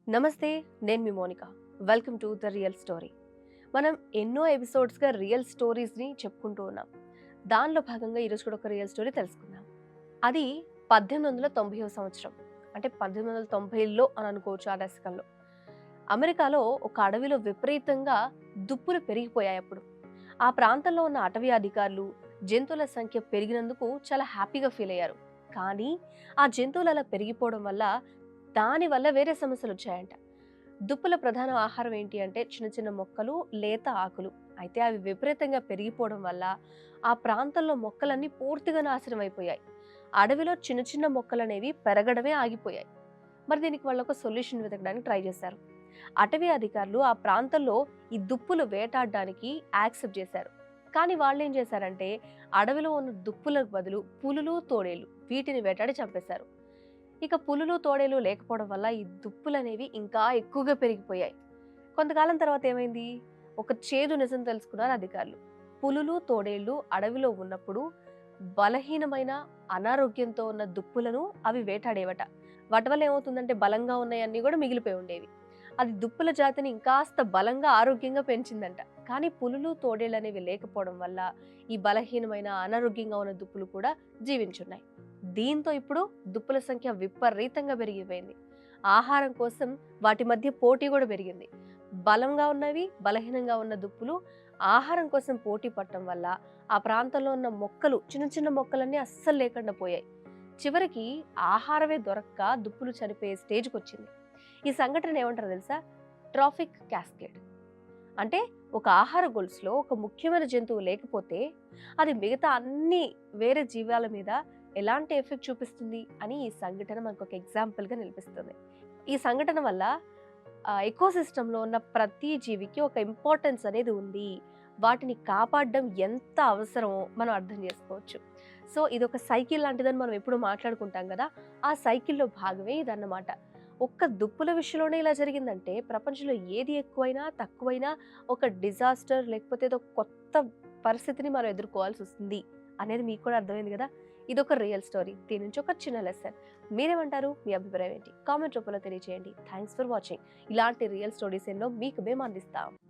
నమస్తే, నేను మీ Monika. Welcome to the real story. మనం ఎన్నో ఎపిసోడ్స్గా రియల్ స్టోరీస్ని చెప్పుకుంటూ ఉన్నాం. దానిలో భాగంగా ఈరోజు కూడా ఒక రియల్ స్టోరీ తెలుసుకుందాం. అది 1890వ సంవత్సరం, అంటే 1890లో అని అనుకోవచ్చు. ఆ దశకంలో అమెరికాలో ఒక అడవిలో విపరీతంగా దుప్పులు పెరిగిపోయాయి. అప్పుడు ఆ ప్రాంతంలో ఉన్న అటవీ అధికారులు జంతువుల సంఖ్య పెరిగినందుకు చాలా హ్యాపీగా ఫీల్ అయ్యారు. కానీ ఆ జంతువులు అలా పెరిగిపోవడం వల్ల దానివల్ల వేరే సమస్యలు వచ్చాయంట. దుప్పుల ప్రధాన ఆహారం ఏంటి అంటే చిన్న చిన్న మొక్కలు, లేత ఆకులు. అయితే అవి విపరీతంగా పెరిగిపోవడం వల్ల ఆ ప్రాంతంలో మొక్కలన్నీ పూర్తిగా నాశనం అయిపోయాయి. అడవిలో చిన్న చిన్న మొక్కలనేవి పెరగడమే ఆగిపోయాయి. మరి దీనికి వాళ్ళు ఒక సొల్యూషన్ వెతకడానికి ట్రై చేశారు. అటవీ అధికారులు ఆ ప్రాంతంలో ఈ దుప్పులు వేటాడడానికి యాక్సెప్ట్ చేశారు. కానీ వాళ్ళు ఏం చేశారంటే అడవిలో ఉన్న దుప్పులకు బదులు పులులు, తోడేళ్లు వీటిని వేటాడి చంపేశారు. ఇక పులులు, తోడేలు లేకపోవడం వల్ల ఈ దుప్పులనేవి ఇంకా ఎక్కువగా పెరిగిపోయాయి. కొంతకాలం తర్వాత ఏమైంది? ఒక చేదు నిజం తెలుసుకున్నారు అధికారులు. పులులు, తోడేళ్లు అడవిలో ఉన్నప్పుడు బలహీనమైన, అనారోగ్యంతో ఉన్న దుప్పులను అవి వేటాడేవట. వాటి వల్ల ఏమవుతుందంటే బలంగా ఉన్నాయన్నీ కూడా మిగిలిపోయి ఉండేవి. అది దుప్పుల జాతిని ఇంకాస్త బలంగా, ఆరోగ్యంగా పెంచిందంట. కానీ పులులు, తోడేళ్ళు అనేవి లేకపోవడం వల్ల ఈ బలహీనమైన, అనారోగ్యంగా ఉన్న దుప్పులు కూడా జీవించున్నాయి. దీంతో ఇప్పుడు దుప్పుల సంఖ్య విపరీతంగా పెరిగిపోయింది. ఆహారం కోసం వాటి మధ్య పోటీ కూడా పెరిగింది. బలంగా ఉన్నవి, బలహీనంగా ఉన్న దుప్పులు ఆహారం కోసం పోటీ పడటం వల్ల ఆ ప్రాంతంలో ఉన్న మొక్కలు, చిన్న చిన్న మొక్కలన్నీ అస్సలు లేకుండా పోయాయి. చివరికి ఆహారమే దొరక్క దుప్పులు చనిపోయే స్టేజ్కి వచ్చింది. ఈ సంఘటన ఏమంటారో తెలుసా? Traffic cascade. అంటే ఒక ఆహార గొలుసులో ఒక ముఖ్యమైన జంతువు లేకపోతే అది మిగతా అన్ని వేరే జీవాల మీద ఎలాంటి ఎఫెక్ట్ చూపిస్తుంది అని ఈ సంఘటన మనకు ఒక ఎగ్జాంపుల్గా నిలిపిస్తుంది. ఈ సంఘటన వల్ల ఎకోసిస్టంలో ఉన్న ప్రతి జీవికి ఒక ఇంపార్టెన్స్ అనేది ఉంది. వాటిని కాపాడడం ఎంత అవసరమో మనం అర్థం చేసుకోవచ్చు. సో ఇది ఒక సైకిల్ లాంటిదని మనం ఎప్పుడు మాట్లాడుకుంటాం కదా, ఆ సైకిల్లో భాగమే ఇదన్నమాట. ఒక్క దుప్పుల విషయంలోనే ఇలా జరిగిందంటే ప్రపంచంలో ఏది ఎక్కువైనా తక్కువైనా ఒక డిజాస్టర్ లేకపోతే ఏదో కొత్త పరిస్థితిని మనం ఎదుర్కోవాల్సి వస్తుంది అనేది మీకు కూడా అర్థమైంది కదా. ఇదొక రియల్ స్టోరీ. దీని నుంచి ఒక చిన్న లెసన్. మీరేమంటారు? మీ అభిప్రాయం ఏంటి? కామెంట్ రూపంలో తెలియజేయండి. Thanks for watching. ఇలాంటి రియల్ స్టోరీస్ ఎన్నో మీకు మేము అందిస్తాం.